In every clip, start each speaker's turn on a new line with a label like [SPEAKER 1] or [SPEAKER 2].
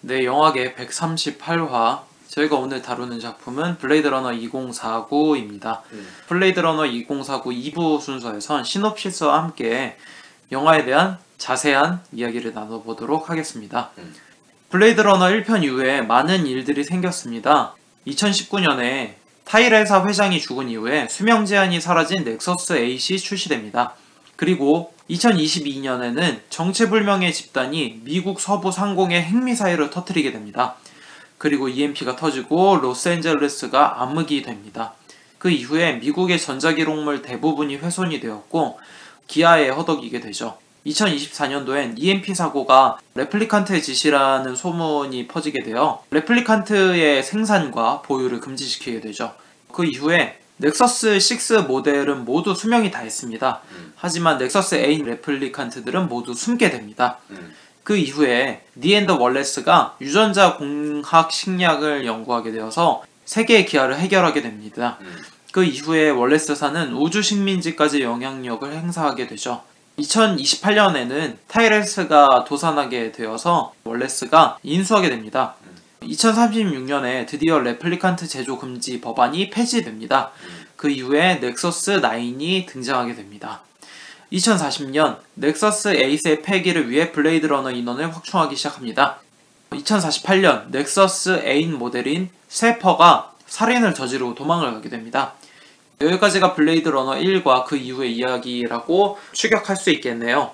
[SPEAKER 1] 네, 영화계 138화. 저희가 오늘 다루는 작품은 블레이드러너 2049입니다. 블레이드러너 2049 2부 순서에선 시놉시스와 함께 영화에 대한 자세한 이야기를 나눠보도록 하겠습니다. 블레이드러너 1편 이후에 많은 일들이 생겼습니다. 2019년에 타이레사 회장이 죽은 이후에 수명 제한이 사라진 넥서스 8이 출시됩니다. 그리고 2022년에는 정체불명의 집단이 미국 서부 상공에 핵미사일을 터뜨리게 됩니다. 그리고 EMP가 터지고 로스앤젤레스가 암흑이 됩니다. 그 이후에 미국의 전자기록물 대부분이 훼손이 되었고 기아에 허덕이게 되죠. 2024년도엔 EMP 사고가 레플리칸트의 짓이라는 소문이 퍼지게 되어 레플리칸트의 생산과 보유를 금지시키게 되죠. 그 이후에 넥서스 6 모델은 모두 수명이 다했습니다. 하지만 넥서스 8 레플리칸트들은 모두 숨게 됩니다. 그 이후에 니앤더 월레스가 유전자 공학 식약을 연구하게 되어서 세계의 기아를 해결하게 됩니다. 그 이후에 월레스사는 우주 식민지까지 영향력을 행사하게 되죠. 2028년에는 타이레스가 도산하게 되어서 월레스가 인수하게 됩니다. 2036년에 드디어 레플리칸트 제조 금지 법안이 폐지됩니다. 그 이후에 넥서스 9이 등장하게 됩니다. 2040년 넥서스 8의 폐기를 위해 블레이드러너 인원을 확충하기 시작합니다. 2048년 넥서스 8 모델인 세퍼가 살인을 저지르고 도망을 가게 됩니다. 여기까지가 블레이드러너 1과 그 이후의 이야기라고 추격할 수 있겠네요.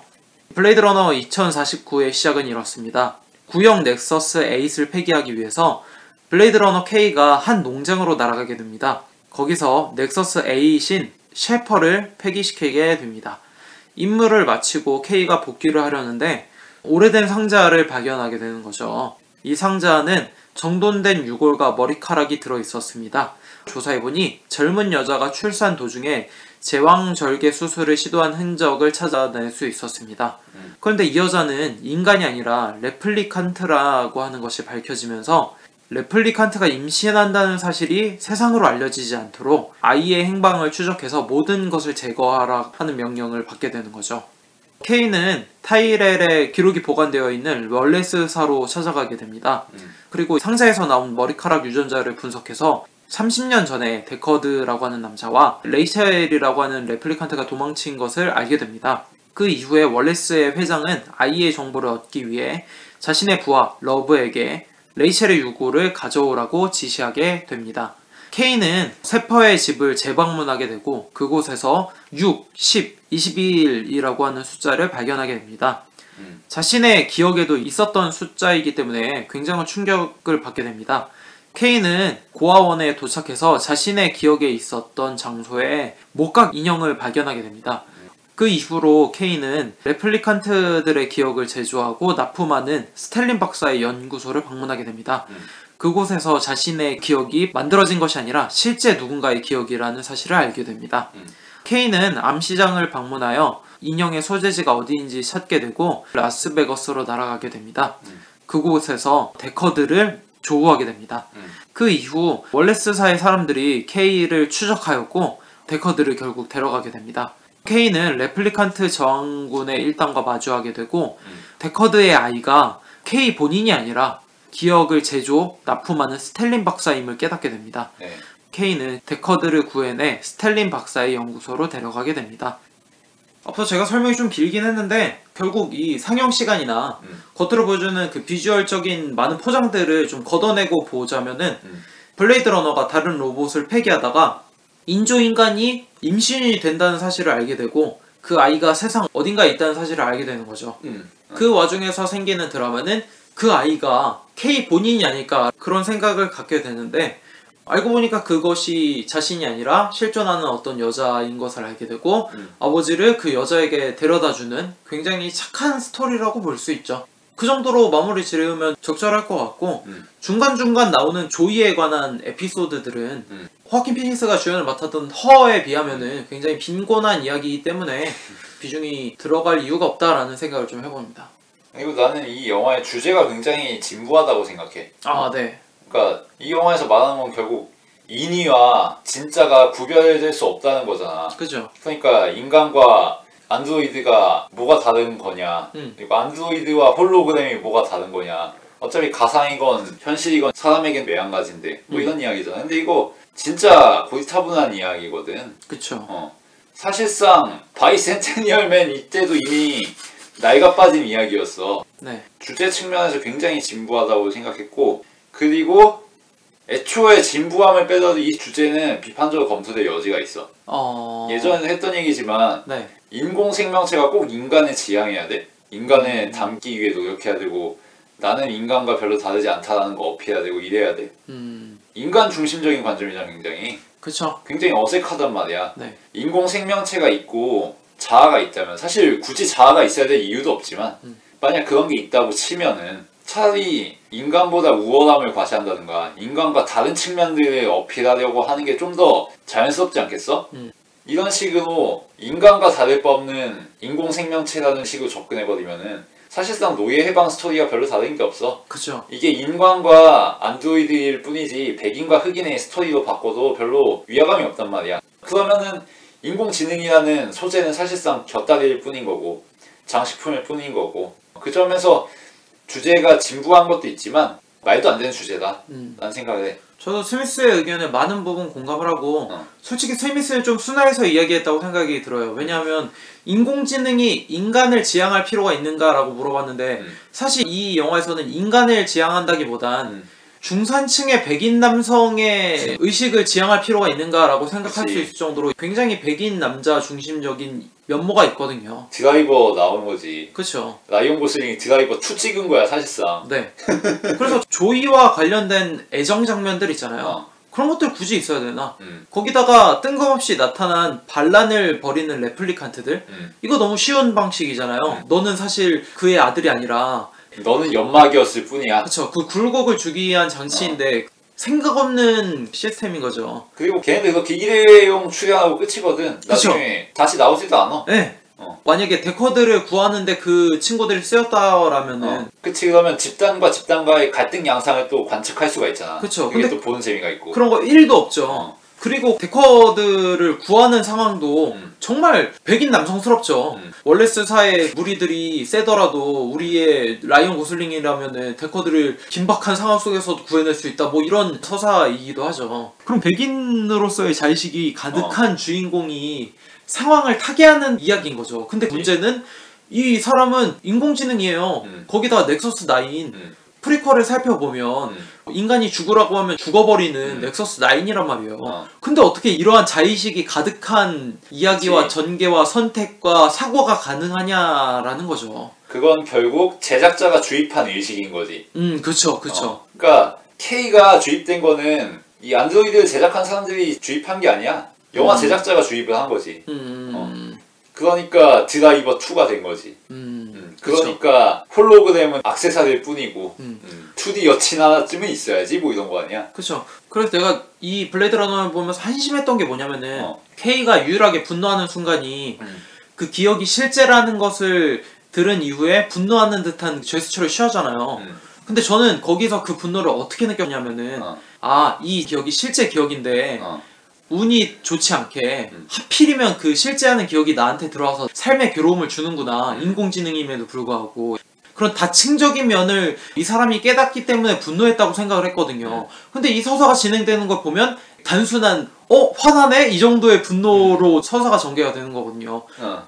[SPEAKER 1] 블레이드러너 2049의 시작은 이렇습니다. 구형 넥서스 8을 폐기하기 위해서 블레이드러너 K가 한 농장으로 날아가게 됩니다. 거기서 넥서스 8인 셰퍼를 폐기시키게 됩니다. 임무를 마치고 K가 복귀를 하려는데 오래된 상자를 발견하게 되는 거죠. 이 상자는 정돈된 유골과 머리카락이 들어있었습니다. 조사해보니 젊은 여자가 출산 도중에 제왕절개 수술을 시도한 흔적을 찾아낼 수 있었습니다. 그런데 이 여자는 인간이 아니라 레플리칸트라고 하는 것이 밝혀지면서 레플리칸트가 임신한다는 사실이 세상으로 알려지지 않도록 아이의 행방을 추적해서 모든 것을 제거하라 하는 명령을 받게 되는 거죠. K는 타이렐의 기록이 보관되어 있는 월레스사로 찾아가게 됩니다. 그리고 상자에서 나온 머리카락 유전자를 분석해서 30년 전에 데커드라고 하는 남자와 레이첼이라고 하는 레플리칸트가 도망친 것을 알게 됩니다. 그 이후에 월레스의 회장은 아이의 정보를 얻기 위해 자신의 부하 러브에게 레이첼의 유골을 가져오라고 지시하게 됩니다. K는 세퍼의 집을 재방문하게 되고 그곳에서 6, 10, 21이라고 하는 숫자를 발견하게 됩니다. 자신의 기억에도 있었던 숫자이기 때문에 굉장한 충격을 받게 됩니다. K는 고아원에 도착해서 자신의 기억에 있었던 장소에 목각 인형을 발견하게 됩니다. 그 이후로 K는 레플리칸트들의 기억을 제조하고 납품하는 스텔린 박사의 연구소를 방문하게 됩니다. 그곳에서 자신의 기억이 만들어진 것이 아니라 실제 누군가의 기억이라는 사실을 알게 됩니다. K는 암시장을 방문하여 인형의 소재지가 어디인지 찾게 되고 라스베거스로 날아가게 됩니다. 그곳에서 데커드를 조우하게 됩니다. 그 이후 월레스사의 사람들이 K를 추적하였고 데커드를 결국 데려가게 됩니다. K는 레플리칸트 저항군의 일당과 마주하게 되고 데커드의 아이가 K 본인이 아니라 기억을 제조, 납품하는 스텔린 박사임을 깨닫게 됩니다. K는 데커드를 구해내 스텔린 박사의 연구소로 데려가게 됩니다. 앞서 제가 설명이 좀 길긴 했는데 결국 이 상영 시간이나 겉으로 보여주는 그 비주얼적인 많은 포장들을 좀 걷어내고 보자면은 블레이드 러너가 다른 로봇을 폐기하다가 인조인간이 임신이 된다는 사실을 알게 되고 그 아이가 세상 어딘가에 있다는 사실을 알게 되는 거죠. 그 와중에서 생기는 드라마는 그 아이가 K 본인이 아닐까 그런 생각을 갖게 되는데 알고 보니까 그것이 자신이 아니라 실존하는 어떤 여자인 것을 알게 되고 아버지를 그 여자에게 데려다주는 굉장히 착한 스토리라고 볼 수 있죠. 그 정도로 마무리 지으면 적절할 것 같고 중간중간 나오는 조이에 관한 에피소드들은 호아킨 피닉스가 주연을 맡았던 허에 비하면은 굉장히 빈곤한 이야기이기 때문에 비중이 들어갈 이유가 없다라는 생각을 좀 해봅니다.
[SPEAKER 2] 그리고 나는 이 영화의 주제가 굉장히 진부하다고 생각해.
[SPEAKER 1] 아, 네.
[SPEAKER 2] 그러니까 이 영화에서 말하는 건 결국 인위와 진짜가 구별될 수 없다는 거잖아.
[SPEAKER 1] 그죠.
[SPEAKER 2] 그러니까 인간과 안드로이드가 뭐가 다른 거냐, 그리고 안드로이드와 홀로그램이 뭐가 다른 거냐, 어차피 가상이건 현실이건 사람에겐 매한가지인데 뭐 이런 이야기잖아. 근데 이거 진짜 고리타분한 이야기거든.
[SPEAKER 1] 그쵸.
[SPEAKER 2] 사실상 바이센테니얼맨 이때도 이미 나이가 빠진 이야기였어.
[SPEAKER 1] 네.
[SPEAKER 2] 주제 측면에서 굉장히 진부하다고 생각했고, 그리고 애초에 진부함을 빼더라도 이 주제는 비판적으로 검토될 여지가 있어. 예전에 했던 얘기지만
[SPEAKER 1] 네.
[SPEAKER 2] 인공 생명체가 꼭 인간을 지향해야 돼. 인간을 닮기 위해 노력해야 되고, 나는 인간과 별로 다르지 않다라는 거 어필해야 되고 이래야 돼. 인간 중심적인 관점이잖아.
[SPEAKER 1] 그쵸.
[SPEAKER 2] 굉장히 어색하단 말이야.
[SPEAKER 1] 네.
[SPEAKER 2] 인공 생명체가 있고 자아가 있다면, 사실 굳이 자아가 있어야 될 이유도 없지만 만약 그런 게 있다고 치면은 차라리 인간보다 우월함을 과시한다든가 인간과 다른 측면들을 어필하려고 하는 게 좀 더 자연스럽지 않겠어? 이런 식으로 인간과 다를 바 없는 인공 생명체라는 식으로 접근해버리면은 사실상 노예 해방 스토리가 별로 다른 게 없어.
[SPEAKER 1] 그쵸.
[SPEAKER 2] 이게 인간과 안드로이드일 뿐이지 백인과 흑인의 스토리로 바꿔도 별로 위화감이 없단 말이야. 그러면은 인공지능이라는 소재는 사실상 곁다리일 뿐인 거고 장식품일 뿐인 거고, 그 점에서 주제가 진부한 것도 있지만 말도 안 되는 주제다 라는 생각을 해.
[SPEAKER 1] 저도 스미스의 의견에 많은 부분 공감을 하고 솔직히 스미스는 좀 순화해서 이야기했다고 생각이 들어요. 왜냐하면 인공지능이 인간을 지향할 필요가 있는가라고 물어봤는데 사실 이 영화에서는 인간을 지향한다기보단 중산층의 백인 남성의 의식을 지향할 필요가 있는가라고 생각할 수 있을 정도로 굉장히 백인 남자 중심적인 면모가 있거든요.
[SPEAKER 2] 드라이버 나온 거지.
[SPEAKER 1] 그쵸.
[SPEAKER 2] 라이언 고슬링이 드라이버 2 찍은 거야 사실상.
[SPEAKER 1] 네. 그래서 조이와 관련된 애정 장면들 있잖아요. 그런 것들 굳이 있어야 되나? 거기다가 뜬금없이 나타난 반란을 벌이는 레플리칸트들, 이거 너무 쉬운 방식이잖아요. 너는 사실 그의 아들이 아니라
[SPEAKER 2] 너는 연막이었을 뿐이야.
[SPEAKER 1] 그쵸. 그 굴곡을 주기 위한 장치인데 생각 없는 시스템인 거죠.
[SPEAKER 2] 그리고 걔네들 그렇게 일회용 출연하고 끝이거든. 나중에 다시 나오지도 않아.
[SPEAKER 1] 네. 만약에 데커드를 구하는데 그 친구들이 쓰였다라면은
[SPEAKER 2] 그치. 그러면 집단과 집단과의 갈등 양상을 또 관측할 수가 있잖아.
[SPEAKER 1] 그쵸.
[SPEAKER 2] 그게
[SPEAKER 1] 근데
[SPEAKER 2] 또 보는 재미가 있고.
[SPEAKER 1] 그런 거 1도 없죠. 그리고 데커드를 구하는 상황도 정말 백인 남성스럽죠. 월레스사의 무리들이 세더라도 우리의 라이언 고슬링이라면은 데커드를 긴박한 상황 속에서도 구해낼 수 있다, 뭐 이런 서사이기도 하죠. 그럼 백인으로서의 자의식이 가득한 주인공이 상황을 타개하는 이야기인 거죠. 근데 문제는 이 사람은 인공지능이에요. 거기다가 넥서스 9 프리퀄을 살펴보면 인간이 죽으라고 하면 죽어버리는 넥서스 9이란 말이에요. 근데 어떻게 이러한 자의식이 가득한 이야기와 전개와 선택과 사고가 가능하냐라는 거죠.
[SPEAKER 2] 그건 결국 제작자가 주입한 의식인 거지.
[SPEAKER 1] 그쵸.
[SPEAKER 2] 그러니까 K가 주입된 거는 이 안드로이드를 제작한 사람들이 주입한 게 아니야. 영화 제작자가 주입을 한 거지. 그러니까 드라이버 2가 된 거지. 그러니까 홀로그램은 액세서리일 뿐이고 2D 여친 하나쯤은 있어야지 뭐 이런 거 아니야?
[SPEAKER 1] 그쵸. 그래서 내가 이 블레이드 러너를 보면서 한심했던 게 뭐냐면은 K가 유일하게 분노하는 순간이 그 기억이 실제라는 것을 들은 이후에 분노하는 듯한 제스처를 취하잖아요. 근데 저는 거기서 그 분노를 어떻게 느꼈냐면은 이 기억이 실제 기억인데 운이 좋지 않게 하필이면 그 실제하는 기억이 나한테 들어와서 삶의 괴로움을 주는구나. 인공지능임에도 불구하고 그런 다층적인 면을 이 사람이 깨닫기 때문에 분노했다고 생각을 했거든요. 근데 이 서사가 진행되는 걸 보면 단순한 화나네? 이 정도의 분노로 서사가 전개가 되는 거거든요.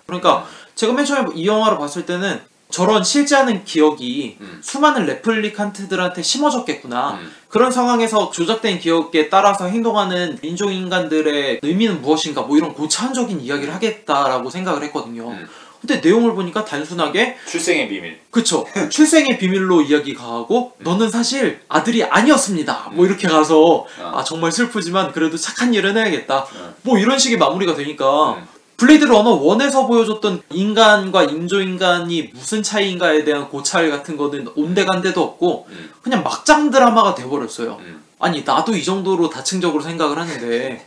[SPEAKER 1] 그러니까 제가 맨 처음에 이 영화를 봤을 때는 저런 실제하는 기억이 수많은 레플리칸트들한테 심어졌겠구나. 그런 상황에서 조작된 기억에 따라서 행동하는 인종인간들의 의미는 무엇인가, 뭐 이런 고차원적인 이야기를 하겠다라고 생각을 했거든요. 근데 내용을 보니까 단순하게
[SPEAKER 2] 출생의 비밀.
[SPEAKER 1] 그쵸. 출생의 비밀로 이야기가 가고 너는 사실 아들이 아니었습니다. 뭐 이렇게 가서 정말 슬프지만 그래도 착한 일은 해야겠다. 뭐 이런 식의 마무리가 되니까 블레이드 러너 1에서 보여줬던 인간과 인조인간이 무슨 차이인가에 대한 고찰 같은 거는 온데간데도 없고 그냥 막장 드라마가 돼버렸어요. 아니 나도 이 정도로 다층적으로 생각을 하는데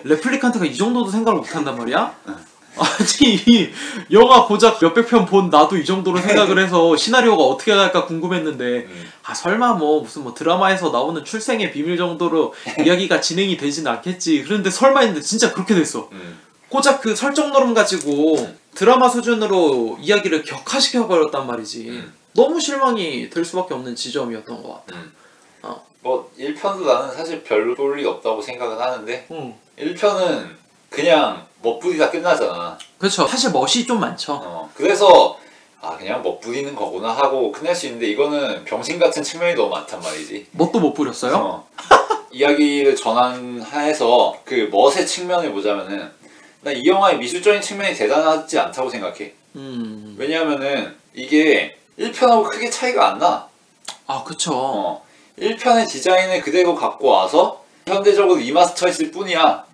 [SPEAKER 1] 레플리칸트가 이 정도도 생각을 못한단 말이야? 아니 이 영화 고작 몇백 편 본 나도 이 정도로 생각을 해서 시나리오가 어떻게 갈까 궁금했는데 설마 무슨 드라마에서 나오는 출생의 비밀 정도로 이야기가 진행이 되진 않겠지. 그런데 설마 했는데 진짜 그렇게 됐어. 고작 그 설정 노름 가지고 드라마 수준으로 이야기를 격화시켜버렸단 말이지. 너무 실망이 될 수밖에 없는 지점이었던 것 같아.
[SPEAKER 2] 뭐 1편도 나는 사실 별로 볼 일 없다고 생각은 하는데 1편은 그냥 멋부리다 끝나잖아.
[SPEAKER 1] 그렇죠. 사실 멋이 좀 많죠.
[SPEAKER 2] 그래서 그냥 멋부리는 거구나 하고 끝낼 수 있는데 이거는 병신 같은 측면이 너무 많단 말이지.
[SPEAKER 1] 멋도 못 부렸어요?
[SPEAKER 2] 이야기를 전환해서 그 멋의 측면을 보자면은 난 이 영화의 미술적인 측면이 대단하지 않다고 생각해. 왜냐하면은 이게 1편하고 크게 차이가 안 나.
[SPEAKER 1] 아 그쵸.
[SPEAKER 2] 1편의 디자인을 그대로 갖고 와서 현대적으로 리마스터했을 뿐이야.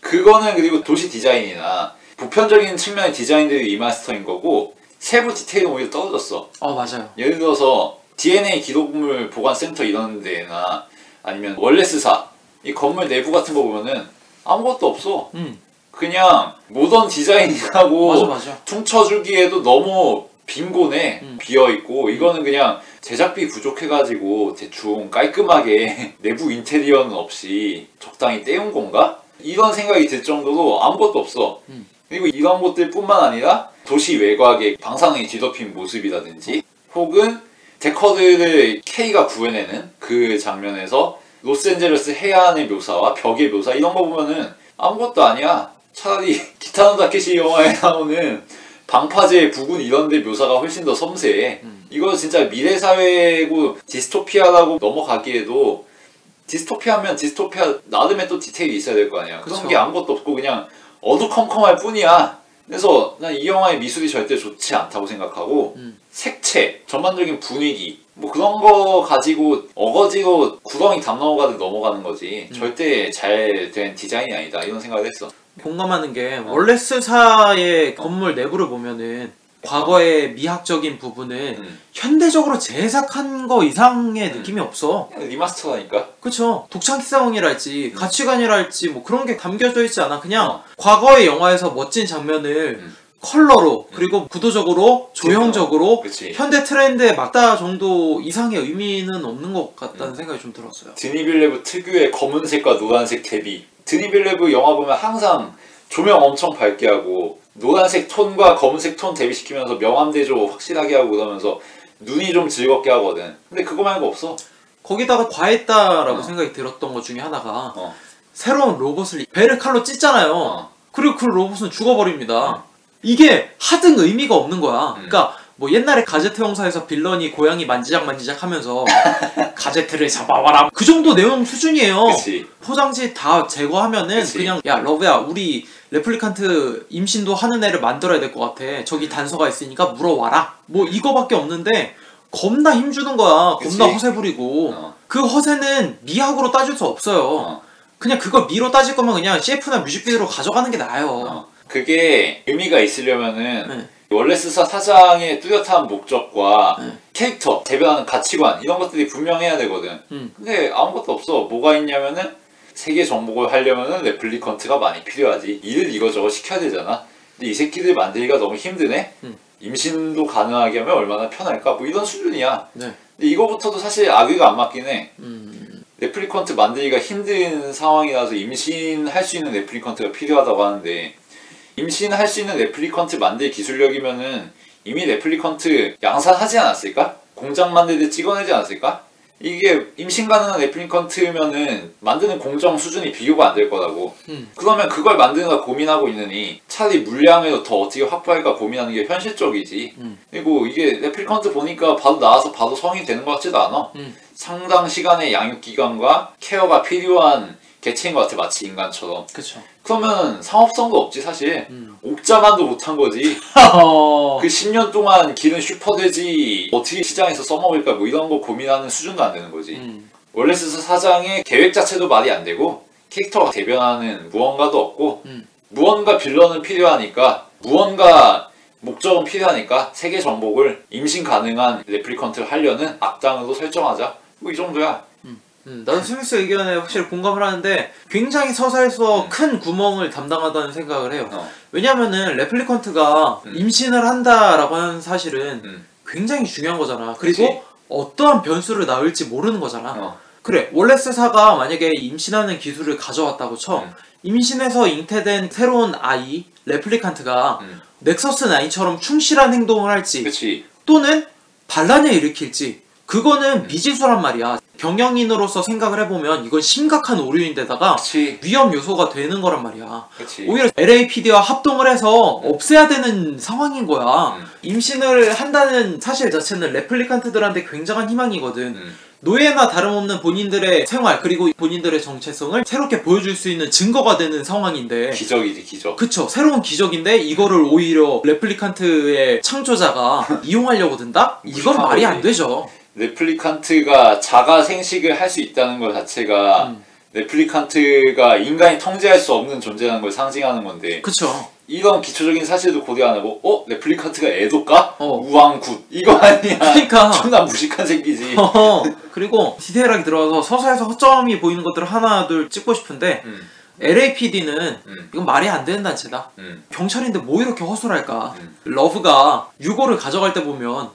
[SPEAKER 2] 그거는 그리고 도시 디자인이나 보편적인 측면의 디자인들이 리마스터인 거고 세부 디테일은 오히려 떨어졌어.
[SPEAKER 1] 맞아요.
[SPEAKER 2] 예를 들어서 DNA 기록물 보관센터 이런 데나 아니면 월레스사 이 건물 내부 같은 거 보면은 아무것도 없어. 그냥 모던 디자인하고
[SPEAKER 1] 맞아.
[SPEAKER 2] 퉁쳐주기에도 너무 빈곤해. 비어있고 이거는 그냥 제작비 부족해가지고 대충 깔끔하게 내부 인테리어는 없이 적당히 때운 건가? 이런 생각이 들 정도로 아무것도 없어. 그리고 이런 것들 뿐만 아니라 도시 외곽의 방사능이 뒤덮인 모습이라든지 혹은 데커드를 K가 구해내는 그 장면에서 로스앤젤레스 해안의 묘사와 벽의 묘사 이런 거 보면은 아무것도 아니야. 차라리 기타노 다케시 영화에 나오는 방파제 부근 이런 데 묘사가 훨씬 더 섬세해. 이거 진짜 미래사회고 디스토피아라고 넘어가기에도 디스토피아면 디스토피아 나름의 또 디테일이 있어야 될 거 아니야. 그런
[SPEAKER 1] 그쵸.
[SPEAKER 2] 게 아무것도 없고 그냥 어두컴컴할 뿐이야. 그래서 난 이 영화의 미술이 절대 좋지 않다고 생각하고 색채, 전반적인 분위기 뭐 그런 거 가지고 어거지로 구덩이 담 넘어가듯 넘어가는 거지 절대 잘 된 디자인이 아니다 이런 생각을 했어.
[SPEAKER 1] 공감하는 게 월레스사의 건물 내부를 보면은 과거의 미학적인 부분은 현대적으로 재해석한 거 이상의 느낌이 없어.
[SPEAKER 2] 그냥 리마스터라니까.
[SPEAKER 1] 그쵸. 독창성이랄지 가치관이랄지 뭐 그런 게 담겨져 있지 않아. 그냥 과거의 영화에서 멋진 장면을 컬러로 그리고 구도적으로 조형적으로
[SPEAKER 2] 그치.
[SPEAKER 1] 현대 트렌드에 맞다 정도 이상의 의미는 없는 것 같다는 생각이 좀 들었어요.
[SPEAKER 2] 드니빌레브 특유의 검은색과 노란색 대비. 드니빌레브 영화 보면 항상 조명 엄청 밝게 하고 노란색 톤과 검은색 톤 대비시키면서 명암대조 확실하게 하고 그러면서 눈이 좀 즐겁게 하거든. 근데 그거 말고 없어.
[SPEAKER 1] 거기다가 과했다라고 생각이 들었던 것 중에 하나가
[SPEAKER 2] 어.
[SPEAKER 1] 새로운 로봇을 배를 칼로 찢잖아요. 그리고 그 로봇은 죽어버립니다. 이게 하등 의미가 없는 거야. 그러니까 뭐 옛날에 가제트 형사에서 빌런이 고양이 만지작 하면서 가제트를 잡아와라 그 정도 내용 수준이에요.
[SPEAKER 2] 그치.
[SPEAKER 1] 포장지 다 제거하면은
[SPEAKER 2] 그치.
[SPEAKER 1] 그냥 야 러브야 우리 레플리칸트 임신도 하는 애를 만들어야 될 것 같아. 저기 단서가 있으니까 물어와라. 뭐 이거밖에 없는데 겁나 힘주는 거야.
[SPEAKER 2] 그치.
[SPEAKER 1] 겁나 허세 부리고 그 허세는 미학으로 따질 수 없어요. 그냥 그걸 미로 따질 거면 그냥 CF나 뮤직비디오로 가져가는 게 나아요.
[SPEAKER 2] 그게 의미가 있으려면은
[SPEAKER 1] 네.
[SPEAKER 2] 월레스사 사장의 뚜렷한 목적과 캐릭터, 대변하는 가치관 이런 것들이 분명해야 되거든. 근데 아무것도 없어. 뭐가 있냐면은 세계 정복을 하려면은 레플리컨트가 많이 필요하지. 일을 이거저거 시켜야 되잖아. 근데 이 새끼들 만들기가 너무 힘드네. 임신도 가능하게 하면 얼마나 편할까? 뭐 이런 수준이야.
[SPEAKER 1] 네.
[SPEAKER 2] 근데 이거부터도 사실 악의가 안 맞긴 해. 레플리컨트 만들기가 힘든 상황이라서 임신할 수 있는 레플리컨트가 필요하다고 하는데 임신할 수 있는 레플리컨트 만들 기술력이면은 이미 레플리컨트 양산하지 않았을까? 공장 만들 때 찍어내지 않았을까? 이게 임신 가능한 레플리컨트면은 만드는 공정 수준이 비교가 안 될 거라고. 그러면 그걸 만드느라 고민하고 있느니 차라리 물량을 더 어떻게 확보할까 고민하는 게 현실적이지. 그리고 이게 레플리컨트 보니까 바로 나와서 바로 성인이 되는 것 같지도 않아. 상당 시간의 양육기간과 케어가 필요한 개체인 것 같아. 마치 인간처럼.
[SPEAKER 1] 그쵸.
[SPEAKER 2] 그러면 상업성도 없지 사실. 옥자만도 못한 거지. 그 10년 동안 기른 슈퍼돼지 어떻게 시장에서 써먹을까 뭐 이런 거 고민하는 수준도 안 되는 거지. 월레스사 사장의 계획 자체도 말이 안 되고 캐릭터가 대변하는 무언가도 없고 무언가 빌런은 필요하니까 무언가 목적은 필요하니까 세계 정복을 임신 가능한 레플리컨트를 하려는 악당으로 설정하자. 뭐 이 정도야.
[SPEAKER 1] 나도 스미스 의견에 확실히 공감을 하는데 굉장히 서사에서 큰 구멍을 담당하다는 생각을 해요. 왜냐면은 레플리컨트가 임신을 한다라고 하는 사실은 굉장히 중요한 거잖아. 그리고
[SPEAKER 2] 그치.
[SPEAKER 1] 어떠한 변수를 낳을지 모르는 거잖아. 그래 월레스사가 만약에 임신하는 기술을 가져왔다고 쳐. 임신해서 잉태된 새로운 아이 레플리칸트가 넥서스 9처럼 충실한 행동을 할지
[SPEAKER 2] 그치.
[SPEAKER 1] 또는 반란을 일으킬지 그거는 미지수란 말이야. 경영인으로서 생각을 해보면 이건 심각한 오류인데다가
[SPEAKER 2] 그치.
[SPEAKER 1] 위험 요소가 되는 거란 말이야.
[SPEAKER 2] 그치.
[SPEAKER 1] 오히려 LAPD와 합동을 해서 없애야 되는 상황인 거야. 임신을 한다는 사실 자체는 레플리칸트들한테 굉장한 희망이거든. 노예나 다름없는 본인들의 생활 그리고 본인들의 정체성을 새롭게 보여줄 수 있는 증거가 되는 상황인데
[SPEAKER 2] 기적이지 기적.
[SPEAKER 1] 그쵸, 새로운 기적인데 이거를 오히려 레플리칸트의 창조자가 이용하려고 든다? 이건 말이 안 되죠.
[SPEAKER 2] 레플리칸트가 자가 생식을 할 수 있다는 것 자체가 레플리칸트가 인간이 통제할 수 없는 존재라는 걸 상징하는 건데
[SPEAKER 1] 그쵸.
[SPEAKER 2] 이런 기초적인 사실도 고려 안 하고 레플리칸트가 애도까?
[SPEAKER 1] 어.
[SPEAKER 2] 우왕굿 이거 아니야.
[SPEAKER 1] 그러니까.
[SPEAKER 2] 존나 무식한 새끼지.
[SPEAKER 1] 그리고 디테일하게 들어가서 서사에서 허점이 보이는 것들을 하나 둘 찍고 싶은데 LAPD는 이건 말이 안 되는 단체다. 경찰인데 뭐 이렇게 허술할까. 러브가 유고를 가져갈 때 보면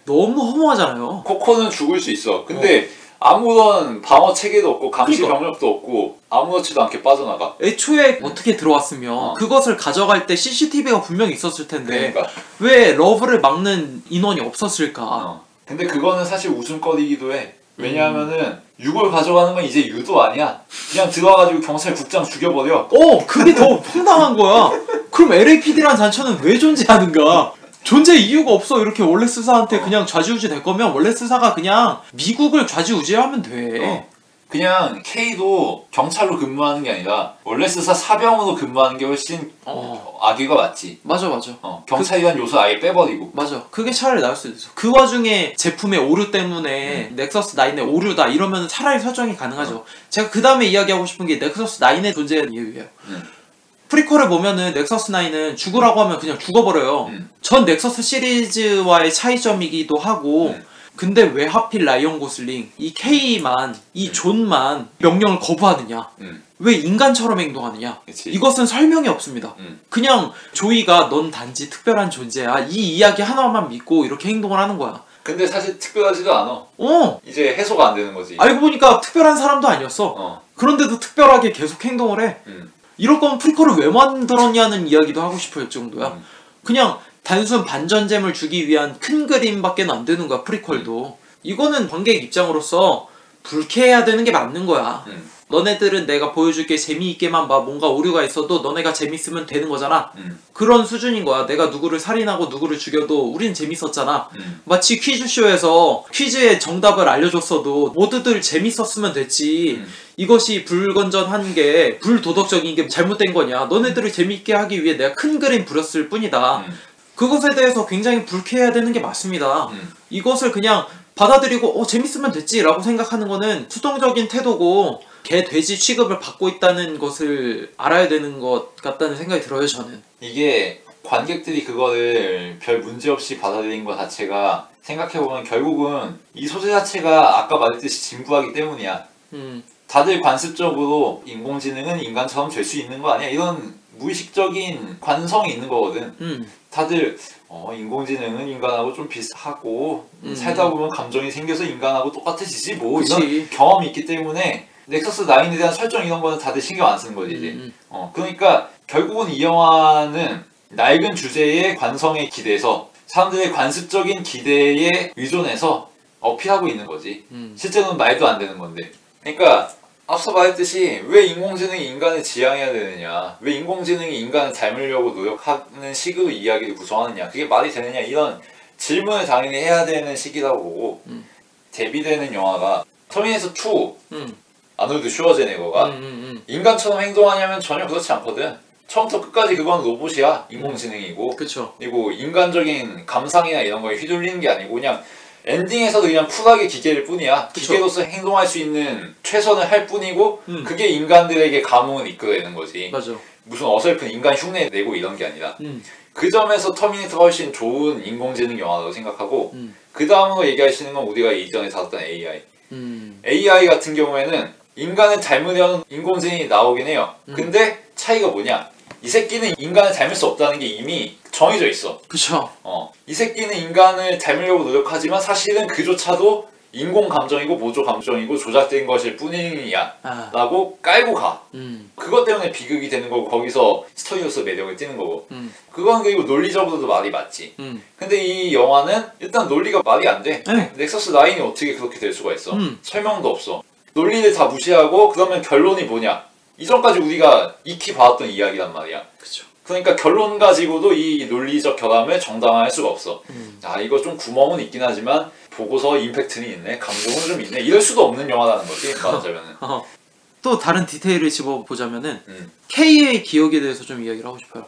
[SPEAKER 1] 너무 허무하잖아요.
[SPEAKER 2] 코코는 죽을 수 있어. 근데 아무런 방어 체계도 없고 감시 병력도 없고 아무렇지도 않게 빠져나가.
[SPEAKER 1] 애초에 어떻게 들어왔으면 그것을 가져갈 때 CCTV가 분명히 있었을 텐데
[SPEAKER 2] 그러니까.
[SPEAKER 1] 왜 러브를 막는 인원이 없었을까.
[SPEAKER 2] 근데 그거는 사실 웃음거리기도 해. 왜냐하면은 유골 가져가는 건 이제 유도 아니야. 그냥 들어와가지고 경찰 국장 죽여버려.
[SPEAKER 1] 그게 더 황당한 거야. 그럼 LAPD란 단체는 왜 존재하는가? 존재 이유가 없어. 이렇게 월레스사한테 그냥 좌지우지 될 거면 월레스사가 그냥 미국을 좌지우지하면 돼.
[SPEAKER 2] 그냥 K도 경찰로 근무하는 게 아니라 월레스사 사병으로 근무하는 게 훨씬 악의가 맞지.
[SPEAKER 1] 맞아.
[SPEAKER 2] 경찰이란 요소 아예 빼버리고.
[SPEAKER 1] 맞아. 그게 차라리 나을 수도 있어. 그 와중에 제품의 오류 때문에 넥서스 9의 오류다 이러면 차라리 설정이 가능하죠. 제가 그 다음에 이야기하고 싶은 게 넥서스 9의 존재의 이유예요. 프리퀄을 보면은 넥서스 9은 죽으라고 하면 그냥 죽어버려요. 전 넥서스 시리즈와의 차이점이기도 하고 근데 왜 하필 라이언 고슬링 이 K만 이 존만 명령을 거부하느냐. 왜 인간처럼 행동하느냐.
[SPEAKER 2] 그치.
[SPEAKER 1] 이것은 설명이 없습니다. 그냥 조이가 넌 단지 특별한 존재야 이 이야기 하나만 믿고 이렇게 행동을 하는 거야.
[SPEAKER 2] 근데 사실 특별하지도 않아. 이제 해소가 안 되는 거지.
[SPEAKER 1] 알고 보니까 특별한 사람도 아니었어. 그런데도 특별하게 계속 행동을 해. 이럴 거면 프리퀄을 왜 만들었냐는 이야기도 하고 싶을 정도야. 그냥 단순 반전잼을 주기 위한 큰 그림밖에 안 되는 거야 프리퀄도. 이거는 관객 입장으로서 불쾌해야 되는 게 맞는 거야. 너네들은 내가 보여줄게 재미있게만 봐. 뭔가 오류가 있어도 너네가 재밌으면 되는 거잖아. 그런 수준인 거야. 내가 누구를 살인하고 누구를 죽여도 우린 재밌었잖아. 마치 퀴즈쇼에서 퀴즈의 정답을 알려줬어도 모두들 재밌었으면 됐지. 이것이 불건전한 게 불도덕적인 게 잘못된 거냐. 너네들을 재밌게 하기 위해 내가 큰 그림 부렸을 뿐이다. 그것에 대해서 굉장히 불쾌해야 되는 게 맞습니다. 이것을 그냥 받아들이고 재밌으면 됐지 라고 생각하는 거는 수동적인 태도고 개 돼지 취급을 받고 있다는 것을 알아야 되는 것 같다는 생각이 들어요. 저는
[SPEAKER 2] 이게 관객들이 그거를 별 문제 없이 받아들인 것 자체가 생각해보면 결국은 이 소재 자체가 아까 말했듯이 진부하기 때문이야. 다들 관습적으로 인공지능은 인간처럼 될 수 있는 거 아니야? 이런 무의식적인 관성이 있는 거거든. 다들 인공지능은 인간하고 좀 비슷하고 살다 보면 감정이 생겨서 인간하고 똑같아지지 뭐
[SPEAKER 1] 그치.
[SPEAKER 2] 이런 경험이 있기 때문에 넥서스 9에 대한 설정 이런 거는 다들 신경 안 쓰는 거지 이제. 그러니까 결국은 이 영화는 낡은 주제의 관성에 기대서 사람들의 관습적인 기대에 의존해서 어필하고 있는 거지. 실제로는 말도 안 되는 건데. 그러니까 앞서 말했듯이 왜 인공지능이 인간을 지향해야 되느냐, 왜 인공지능이 인간을 닮으려고 노력하는 식으로 이야기를 구성하느냐, 그게 말이 되느냐 이런 질문을 당연히 해야 되는 시기라고 보고 데뷔되는 영화가 터미네이터 2 아놀드 슈워제네거가 인간처럼 행동하냐면 전혀 그렇지 않거든. 처음부터 끝까지 그건 로봇이야. 인공지능이고.
[SPEAKER 1] 그쵸.
[SPEAKER 2] 그리고 인간적인 감상이나 이런 거에 휘둘리는 게 아니고 그냥 엔딩에서도 그냥 쿨하게 기계일 뿐이야. 그쵸. 기계로서 행동할 수 있는 최선을 할 뿐이고 그게 인간들에게 감흥을 이끌어내는 거지.
[SPEAKER 1] 맞아.
[SPEAKER 2] 무슨 어설픈 인간 흉내 내고 이런 게 아니라 그 점에서 터미네이터가 훨씬 좋은 인공지능 영화라고 생각하고 그 다음으로 얘기할 수 있는 건 우리가 이전에 다뤘던 AI. AI 같은 경우에는 인간을 닮으려는 인공지능이 나오긴 해요. 근데 차이가 뭐냐? 이 새끼는 인간을 닮을 수 없다는 게 이미 정해져 있어.
[SPEAKER 1] 그쵸.
[SPEAKER 2] 이 새끼는 인간을 닮으려고 노력하지만 사실은 그조차도 인공 감정이고 모조 감정이고 조작된 것일 뿐이야 라고 깔고 가. 그것 때문에 비극이 되는 거고 거기서 스토리로서 매력을 띠는 거고 그건 그리고 논리적으로도 말이 맞지. 근데 이 영화는 일단 논리가 말이 안 돼. 넥서스 9이 어떻게 그렇게 될 수가 있어. 설명도 없어. 논리를 다 무시하고 그러면 결론이 뭐냐. 이전까지 우리가 익히 봐왔던 이야기란 말이야.
[SPEAKER 1] 그쵸.
[SPEAKER 2] 그러니까 결론 가지고도 이 논리적 결함을 정당화할 수가 없어. 아 이거 좀 구멍은 있긴 하지만 보고서 임팩트는 있네, 감동은 좀 있네, 이럴 수도 없는 영화라는 거지 말하자면은.
[SPEAKER 1] 또 다른 디테일을 집어보자면은 K의 기억에 대해서 좀 이야기를 하고 싶어요.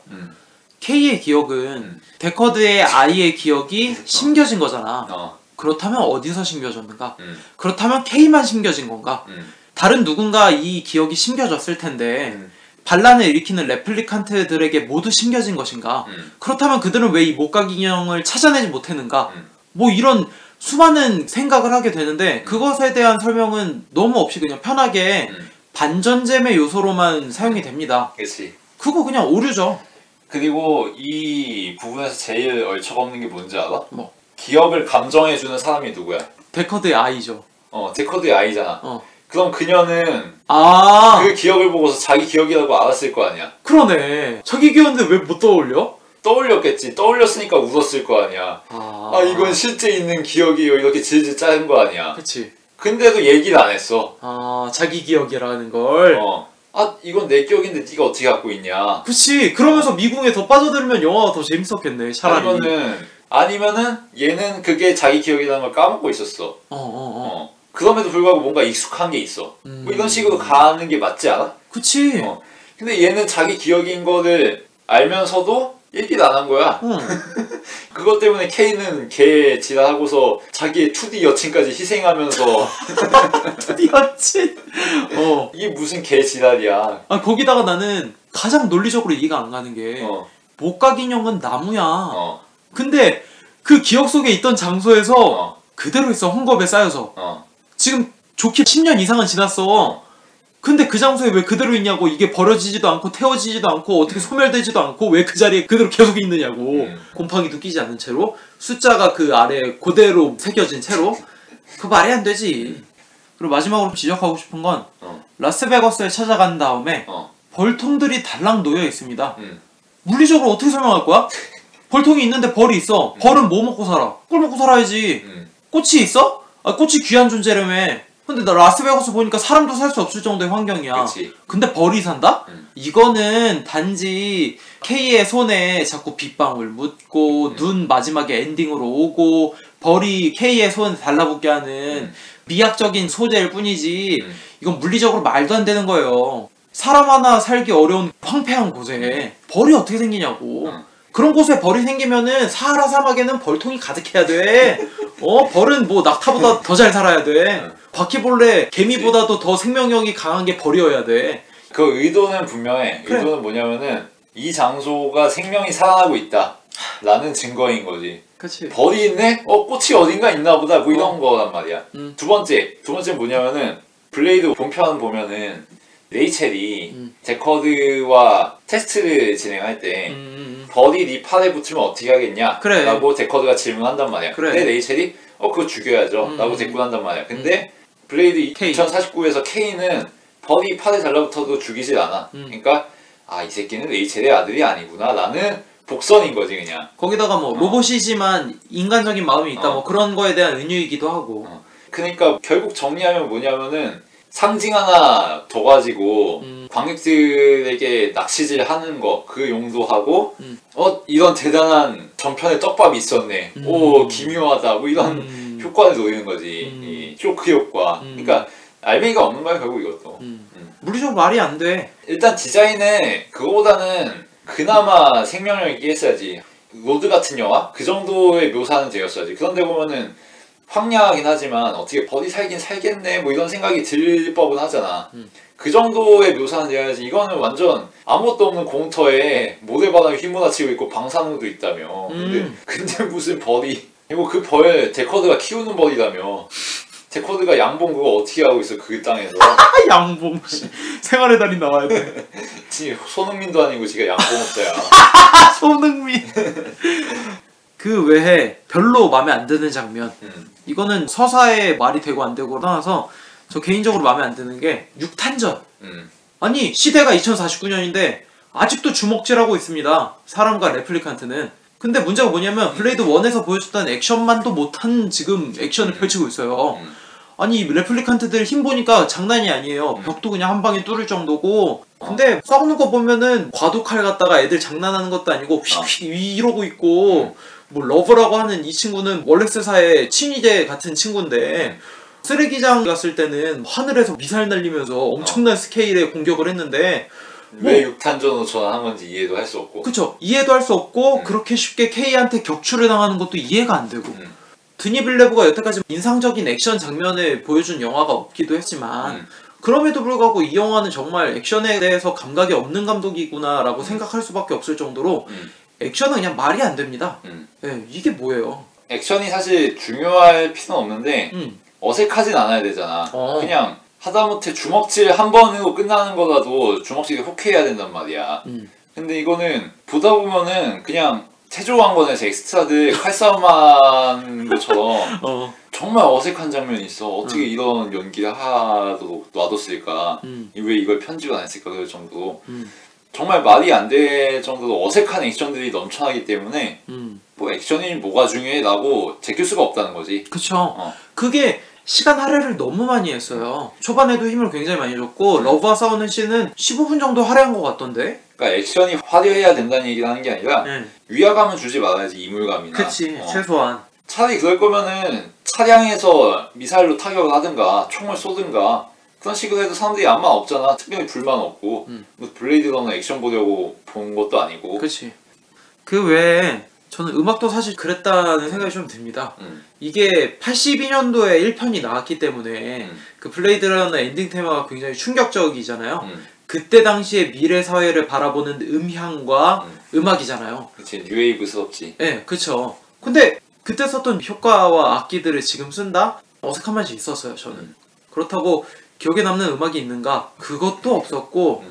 [SPEAKER 1] K의 기억은 데커드의 아이의 기억이 심겨진 거잖아. 그렇다면 어디서 심겨졌는가? 그렇다면 K만 심겨진 건가? 다른 누군가 이 기억이 심겨졌을 텐데 반란을 일으키는 레플리칸트들에게 모두 심겨진 것인가? 그렇다면 그들은 왜 이 목각 인형을 찾아내지 못했는가? 뭐 이런 수많은 생각을 하게 되는데 그것에 대한 설명은 너무 없이 그냥 편하게 반전잼의 요소로만 사용이 됩니다.
[SPEAKER 2] 그렇지.
[SPEAKER 1] 그거 그냥 오류죠.
[SPEAKER 2] 그리고 이 부분에서 제일 얼척없는 게 뭔지 알아?
[SPEAKER 1] 뭐?
[SPEAKER 2] 기억을 감정해주는 사람이 누구야?
[SPEAKER 1] 데커드의 아이죠.
[SPEAKER 2] 데커드의 아이잖아. 그럼 그녀는 그 기억을 보고서 자기 기억이라고 알았을 거 아니야.
[SPEAKER 1] 그러네. 자기 기억인데 왜 못 떠올려?
[SPEAKER 2] 떠올렸겠지. 떠올렸으니까 울었을 거 아니야. 이건 실제 있는 기억이요. 이렇게 질질 짜는 거 아니야.
[SPEAKER 1] 그치.
[SPEAKER 2] 근데도 얘기를 안 했어.
[SPEAKER 1] 자기 기억이라는 걸.
[SPEAKER 2] 이건 내 기억인데 네가 어떻게 갖고 있냐.
[SPEAKER 1] 그치. 그러면서 미궁에 더 빠져들면 영화가 더 재밌었겠네. 차라리.
[SPEAKER 2] 아니면은 얘는 그게 자기 기억이라는 걸 까먹고 있었어. 그럼에도 불구하고 뭔가 익숙한 게 있어. 뭐 이런 식으로 가는 게 맞지 않아?
[SPEAKER 1] 그치.
[SPEAKER 2] 근데 얘는 자기 기억인 거를 알면서도 얘기를 안 한 거야. 그것 때문에 K는 걔 지랄하고서 자기의 2D 여친까지 희생하면서
[SPEAKER 1] 2D 여친?
[SPEAKER 2] 이게 무슨 개 지랄이야.
[SPEAKER 1] 거기다가 나는 가장 논리적으로 이해가 안 가는 게 목각 인형은 나무야. 근데 그 기억 속에 있던 장소에서 그대로 있어. 헝겊에 쌓여서. 지금 좋게 10년 이상은 지났어. 근데 그 장소에 왜 그대로 있냐고. 이게 버려지지도 않고 태워지지도 않고 어떻게 소멸되지도 않고 왜 그 자리에 그대로 계속 있느냐고. 곰팡이도 끼지 않는 채로 숫자가 그 아래에 그대로 새겨진 채로. 그거 말이 안 되지. 그리고 마지막으로 지적하고 싶은 건 라스베거스에 찾아간 다음에 벌통들이 달랑 놓여 있습니다. 물리적으로 어떻게 설명할 거야? 벌통이 있는데 벌이 있어. 벌은 뭐 먹고 살아? 꿀 먹고 살아야지. 꽃이 있어? 꽃이 귀한 존재라며. 근데 나 라스베가스 보니까 사람도 살 수 없을 정도의 환경이야.
[SPEAKER 2] 그치.
[SPEAKER 1] 근데 벌이 산다? 이거는 단지 K의 손에 자꾸 빗방울 묻고 눈 마지막에 엔딩으로 오고 벌이 K의 손에 달라붙게 하는 미학적인 소재일 뿐이지 이건 물리적으로 말도 안 되는 거예요. 사람 하나 살기 어려운 황폐한 곳에 벌이 어떻게 생기냐고. 그런 곳에 벌이 생기면은 사하라 사막에는 벌통이 가득해야 돼. 벌은 뭐 낙타보다 더 잘 살아야 돼. 바퀴벌레, 개미보다도 더 생명력이 강한 게 벌이어야 돼.
[SPEAKER 2] 그 의도는 분명해. 그래. 의도는 뭐냐면은 이 장소가 생명이 살아나고 있다 라는 증거인 거지.
[SPEAKER 1] 그치.
[SPEAKER 2] 벌이 있네? 꽃이 어딘가 있나 보다 뭐 이런 거란 말이야. 두 번째는 뭐냐면은 블레이드 본편 보면은 레이첼이 데커드와 테스트를 진행할 때 벌이 네 팔에 붙으면 어떻게 하겠냐?
[SPEAKER 1] 그래.
[SPEAKER 2] 라고 데커드가 질문한단 말이야.
[SPEAKER 1] 그래.
[SPEAKER 2] 근데 레이첼이 그거 죽여야죠 라고 대꾸한단 말이야. 근데 블레이드 2049에서 K는 벌이 팔에 달라붙어도 죽이질 않아. 그러니까 이 새끼는 레이첼의 아들이 아니구나 라는 복선인 거지 그냥.
[SPEAKER 1] 거기다가 뭐 로봇이지만 인간적인 마음이 있다 뭐 그런 거에 대한 은유이기도 하고.
[SPEAKER 2] 그러니까 결국 정리하면 뭐냐면은 상징 하나 더 가지고 관객들에게 낚시질 하는 거 그 용도하고 이런 대단한 전편에 떡밥이 있었네. 오 기묘하다 뭐 이런 효과를 노리는 거지. 이 쇼크 효과. 그러니까 알맹이가 없는 거야 결국 이것도.
[SPEAKER 1] 물리적으로 말이 안 돼.
[SPEAKER 2] 일단 디자인에 그거보다는 그나마 생명력 있게 했어야지. 로드 같은 영화? 그 정도의 묘사는 되었어야지. 그런데 보면은 황량하긴 하지만 어떻게 벌이 살긴 살겠네 뭐 이런 생각이 들 법은 하잖아. 그 정도의 묘사는 돼야지. 이거는 완전 아무것도 없는 공터에 모래바람이 휘몰아치고 있고 방사능도 있다며. 근데 무슨 벌이. 그리고 그 벌 데커드가 키우는 벌이라며. 데커드가 양봉 그거 어떻게 하고 있어 그 땅에서.
[SPEAKER 1] 양봉 생활의 달인 나와야 돼.
[SPEAKER 2] 손흥민도 아니고 지가 양봉업자야.
[SPEAKER 1] 손흥민. 그 외에 별로 마음에 안 드는 장면, 이거는 서사에 말이 되고 안 되고 떠나서 저 개인적으로 마음에 안 드는 게 6탄전. 아니 시대가 2049년인데 아직도 주먹질하고 있습니다, 사람과 레플리칸트는. 근데 문제가 뭐냐면 블레이드 1에서 보여줬던 액션만도 못한 지금 액션을 펼치고 있어요. 아니 레플리칸트들 힘 보니까 장난이 아니에요. 벽도 그냥 한 방에 뚫을 정도고. 근데 싸우는 거 보면은 과도칼 갖다가 애들 장난하는 것도 아니고 휙휙 이러고 있고, 뭐 러브라고 하는 이 친구는 월렉스사의 친위대 같은 친구인데 쓰레기장 갔을 때는 하늘에서 미사일 날리면서 엄청난 스케일의 공격을 했는데
[SPEAKER 2] 왜 6탄전으로 전환한 건지 이해도 할 수 없고.
[SPEAKER 1] 그쵸, 이해도 할 수 없고 그렇게 쉽게 K한테 격추를 당하는 것도 이해가 안 되고. 드니 빌레브가 여태까지 인상적인 액션 장면을 보여준 영화가 없기도 했지만 그럼에도 불구하고 이 영화는 정말 액션에 대해서 감각이 없는 감독이구나 라고 생각할 수밖에 없을 정도로 액션은 그냥 말이 안 됩니다. 네, 이게 뭐예요?
[SPEAKER 2] 액션이 사실 중요할 필요는 없는데 어색하진 않아야 되잖아. 그냥 하다못해 주먹질 한 번으로 끝나는 거라도 주먹질이 호쾌해야 된단 말이야. 근데 이거는 보다 보면은 그냥 체조왕건에서 엑스트라들 칼싸움한 것처럼 정말 어색한 장면이 있어. 어떻게 이런 연기를 하도록 놔뒀을까? 왜 이걸 편집 안 했을까? 그럴 정도로 정말 말이 안 될 정도로 어색한 액션들이 넘쳐나기 때문에 뭐 액션이 뭐가 중요해? 라고 제낄 수가 없다는 거지.
[SPEAKER 1] 그쵸. 그게 시간 할애를 너무 많이 했어요. 초반에도 힘을 굉장히 많이 줬고 러브와 싸우는 씬은 15분 정도 할애한 것 같던데?
[SPEAKER 2] 그러니까 액션이 화려해야 된다는 얘기를 하는 게 아니라 위화감은 주지 말아야지, 이물감이나.
[SPEAKER 1] 그치, 최소한.
[SPEAKER 2] 차라리 그럴 거면은 차량에서 미사일로 타격을 하든가 총을 쏘든가 그런 식으로 해도 사람들이 아무 말 없잖아. 특별히 불만 없고 뭐 블레이드 러너 액션 보려고 본 것도 아니고.
[SPEAKER 1] 그치. 그 외에 저는 음악도 사실 그랬다는 생각이 좀 듭니다. 이게 82년도에 1편이 나왔기 때문에 그 블레이드 러너 엔딩 테마가 굉장히 충격적이잖아요. 그때 당시에 미래 사회를 바라보는 음향과 음악이잖아요.
[SPEAKER 2] 그치, 뉴웨이브스럽지.
[SPEAKER 1] 네, 그쵸. 근데 그때 썼던 효과와 악기들을 지금 쓴다? 어색한 맛이 있었어요, 저는. 그렇다고 기억에 남는 음악이 있는가? 그것도 없었고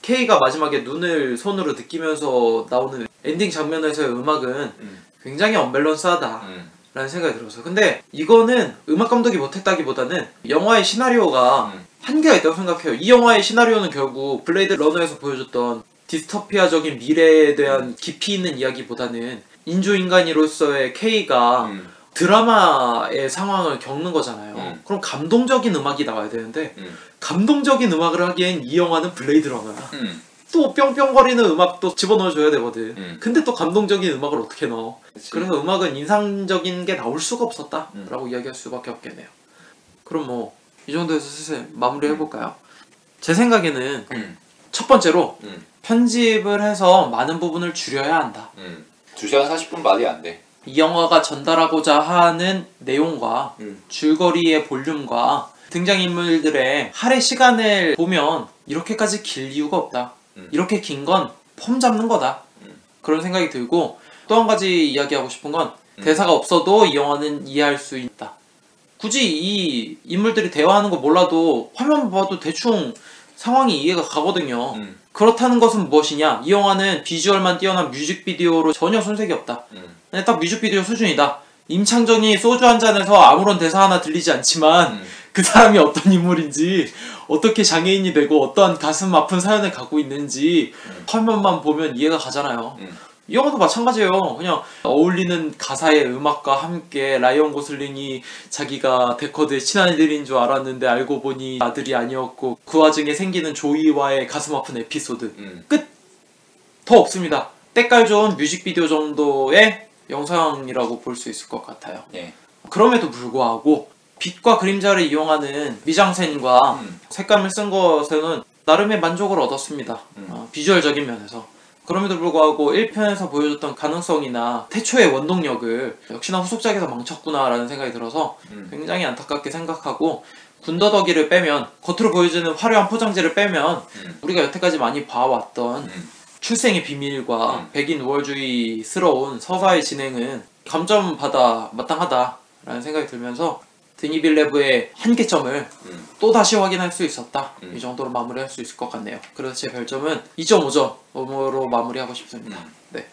[SPEAKER 1] K가 마지막에 눈을 손으로 느끼면서 나오는 엔딩 장면에서의 음악은 굉장히 언밸런스하다 라는 생각이 들었어요. 근데 이거는 음악 감독이 못했다기보다는 영화의 시나리오가 한계가 있다고 생각해요. 이 영화의 시나리오는 결국 블레이드 러너에서 보여줬던 디스토피아적인 미래에 대한 깊이 있는 이야기보다는 인조인간으로서의 K가 드라마의 상황을 겪는 거잖아요. 그럼 감동적인 음악이 나와야 되는데 감동적인 음악을 하기엔 이 영화는 블레이드 러너야. 또 뿅뿅거리는 음악도 집어넣어줘야 되거든. 근데 또 감동적인 음악을 어떻게 넣어?
[SPEAKER 2] 그치.
[SPEAKER 1] 그래서 음악은 인상적인 게 나올 수가 없었다 라고 이야기할 수밖에 없겠네요. 그럼 뭐 이 정도에서 슬슬 마무리 해볼까요? 제 생각에는 첫 번째로 편집을 해서 많은 부분을 줄여야 한다.
[SPEAKER 2] 2시간 40분 말이 안 돼.
[SPEAKER 1] 이 영화가 전달하고자 하는 내용과 줄거리의 볼륨과 등장인물들의 할애 시간을 보면 이렇게까지 길 이유가 없다. 이렇게 긴 건 폼 잡는 거다. 그런 생각이 들고, 또 한 가지 이야기하고 싶은 건 대사가 없어도 이 영화는 이해할 수 있다. 굳이 이 인물들이 대화하는 거 몰라도 화면 봐도 대충 상황이 이해가 가거든요. 그렇다는 것은 무엇이냐? 이 영화는 비주얼만 뛰어난 뮤직비디오로 전혀 손색이 없다. 그냥 딱 뮤직비디오 수준이다. 임창정이 소주 한 잔에서 아무런 대사 하나 들리지 않지만 그 사람이 어떤 인물인지, 어떻게 장애인이 되고 어떠한 가슴 아픈 사연을 갖고 있는지 화면만 보면 이해가 가잖아요. 이 영화도 마찬가지예요. 그냥 어울리는 가사의 음악과 함께 라이언 고슬링이 자기가 데커드의 친아들인 줄 알았는데 알고 보니 아들이 아니었고, 그 와중에 생기는 조이와의 가슴 아픈 에피소드. 끝! 더 없습니다. 때깔 좋은 뮤직비디오 정도의 영상이라고 볼 수 있을 것 같아요.
[SPEAKER 2] 예.
[SPEAKER 1] 그럼에도 불구하고 빛과 그림자를 이용하는 미장센과 색감을 쓴 것에는 나름의 만족을 얻었습니다. 비주얼적인 면에서. 그럼에도 불구하고 1편에서 보여줬던 가능성이나 태초의 원동력을 역시나 후속작에서 망쳤구나 라는 생각이 들어서 굉장히 안타깝게 생각하고, 군더더기를 빼면, 겉으로 보여주는 화려한 포장지를 빼면 우리가 여태까지 많이 봐왔던 출생의 비밀과 백인 우월주의스러운 서사의 진행은 감점받아 마땅하다 라는 생각이 들면서 드니 빌레브의 한계점을 또다시 확인할 수 있었다. 이 정도로 마무리할 수 있을 것 같네요. 그래서 제 별점은 2.5점으로 마무리하고 싶습니다. 네.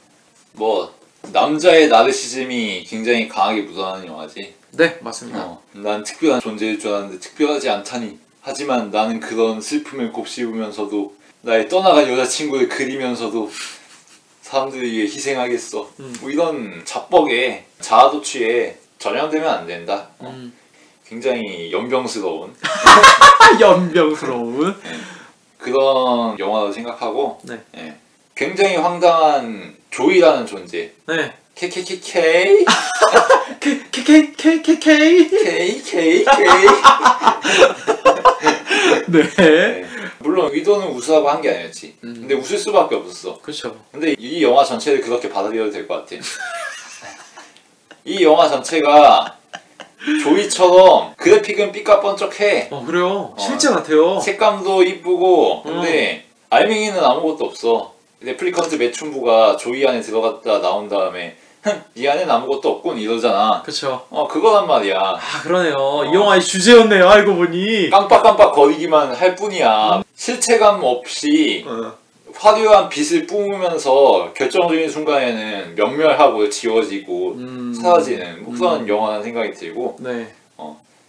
[SPEAKER 2] 뭐 남자의 나르시즘이 굉장히 강하게 묻어나는 영화지.
[SPEAKER 1] 네, 맞습니다.
[SPEAKER 2] 난 특별한 존재일 줄 알았는데 특별하지 않다니. 하지만 나는 그런 슬픔을 곱씹으면서도 나의 떠나간 여자친구를 그리면서도 사람들을 위해 희생하겠어. 뭐 이런 자뻑에 자아도취에 전염되면 안 된다. 굉장히 연병스러운
[SPEAKER 1] 연병스러운
[SPEAKER 2] 그런 영화라고 생각하고
[SPEAKER 1] 네.
[SPEAKER 2] 예. 굉장히 황당한 조이라는 존재.
[SPEAKER 1] 네.
[SPEAKER 2] KKKK
[SPEAKER 1] KKKKK
[SPEAKER 2] KKK
[SPEAKER 1] 네.
[SPEAKER 2] 물론 의도는 웃으라고 한 게 아니었지. 근데 웃을 수밖에 없었어.
[SPEAKER 1] 그렇죠.
[SPEAKER 2] 근데 이 영화 전체를 그렇게 받아들여도 될 것 같아. 이 영화 전체가 조이처럼 그래픽은 삐까뻔쩍해.
[SPEAKER 1] 그래요. 실제 같아요.
[SPEAKER 2] 색감도 이쁘고 근데 알맹이는 아무것도 없어. 레플리컨트 매춘부가 조이 안에 들어갔다 나온 다음에 이 안에는 아무것도 없군 이러잖아.
[SPEAKER 1] 그쵸.
[SPEAKER 2] 그거란 말이야.
[SPEAKER 1] 아 그러네요. 이 영화의 주제였네요. 알고 보니.
[SPEAKER 2] 깜빡깜빡 거리기만 할 뿐이야. 실체감 없이 화려한 빛을 뿜으면서 결정적인 순간에는 명멸하고 지워지고 사라지는 그런 영화라는 생각이 들고
[SPEAKER 1] 네.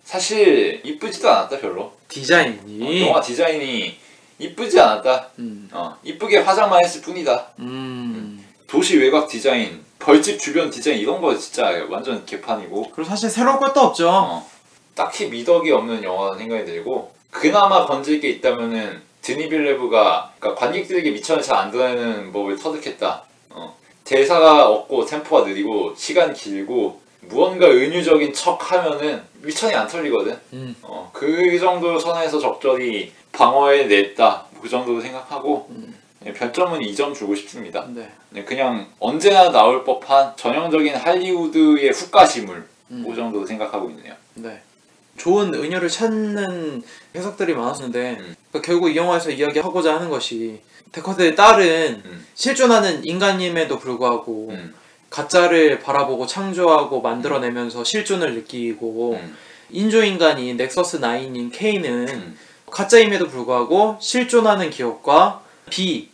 [SPEAKER 2] 사실 이쁘지도 않았다 별로.
[SPEAKER 1] 디자인이
[SPEAKER 2] 영화 디자인이 이쁘지 않았다. 이쁘게 화장만 했을 뿐이다. 도시 외곽 디자인, 벌집 주변 디자인 이런 거 진짜 완전 개판이고.
[SPEAKER 1] 그리고 사실 새로운 것도 없죠.
[SPEAKER 2] 딱히 미덕이 없는 영화라는 생각이 들고 그나마 건질 게 있다면은 드니 빌레브가 그러니까 관객들에게 미천을 잘 안 드러내는 법을 터득했다. 대사가 없고 템포가 느리고 시간 길고 무언가 은유적인 척 하면은 미천이 안 털리거든. 그 정도 선에서 적절히 방어해냈다. 그 정도로 생각하고 별점은 2점 주고 싶습니다.
[SPEAKER 1] 네.
[SPEAKER 2] 그냥 언제나 나올 법한 전형적인 할리우드의 훅가시물 그 정도로 생각하고 있네요.
[SPEAKER 1] 네. 좋은 은유를 찾는 해석들이 많았는데 그러니까 결국 이 영화에서 이야기하고자 하는 것이 데커드의 딸은 실존하는 인간임에도 불구하고 가짜를 바라보고 창조하고 만들어내면서 실존을 느끼고 인조인간인 넥서스 9인 K는 가짜임에도 불구하고 실존하는 기억과 비,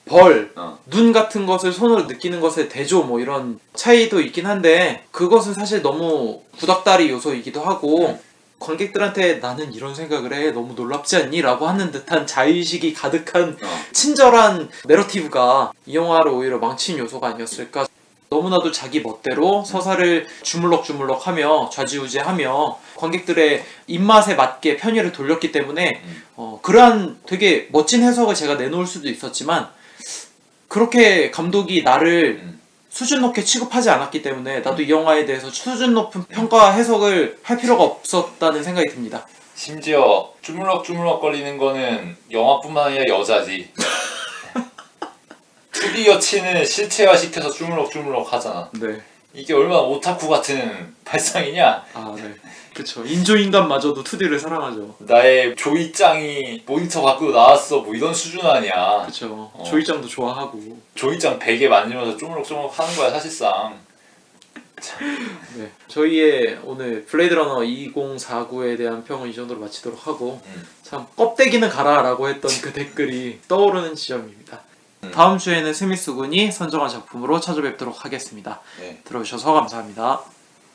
[SPEAKER 1] 벌, 눈 같은 것을 손으로 느끼는 것의 대조 뭐 이런 차이도 있긴 한데 그것은 사실 너무 구닥다리 요소이기도 하고 관객들한테 나는 이런 생각을 해 너무 놀랍지 않니? 라고 하는 듯한 자의식이 가득한 친절한 내러티브가 이 영화를 오히려 망친 요소가 아니었을까. 너무나도 자기 멋대로 서사를 주물럭주물럭하며 좌지우지하며 관객들의 입맛에 맞게 편의를 돌렸기 때문에 그러한 되게 멋진 해석을 제가 내놓을 수도 있었지만 그렇게 감독이 나를 수준 높게 취급하지 않았기 때문에 나도 이 영화에 대해서 수준 높은 평가 해석을 할 필요가 없었다는 생각이 듭니다.
[SPEAKER 2] 심지어 주물럭주물럭 거리는 거는 영화뿐만 아니라 여자지. 2D 여친을 실체화시켜서 주물럭주물럭 하잖아.
[SPEAKER 1] 네.
[SPEAKER 2] 이게 얼마나 오타쿠 같은 발상이냐?
[SPEAKER 1] 아, 네. 그쵸. 인조인간마저도 2D를 사랑하죠.
[SPEAKER 2] 나의 조이짱이 모니터 밖으로 나왔어 뭐 이런 수준 아니야.
[SPEAKER 1] 그쵸. 조이짱도 좋아하고.
[SPEAKER 2] 조이짱 베개 만지면서 쪼물럭쪼물럭 하는 거야 사실상.
[SPEAKER 1] 네. 저희의 오늘 블레이드러너 2049에 대한 평은 이 정도로 마치도록 하고 참 껍데기는 가라라고 했던 그 댓글이 떠오르는 지점입니다. 다음 주에는 스미스 군이 선정한 작품으로 찾아뵙도록 하겠습니다.
[SPEAKER 2] 네.
[SPEAKER 1] 들어주셔서 감사합니다.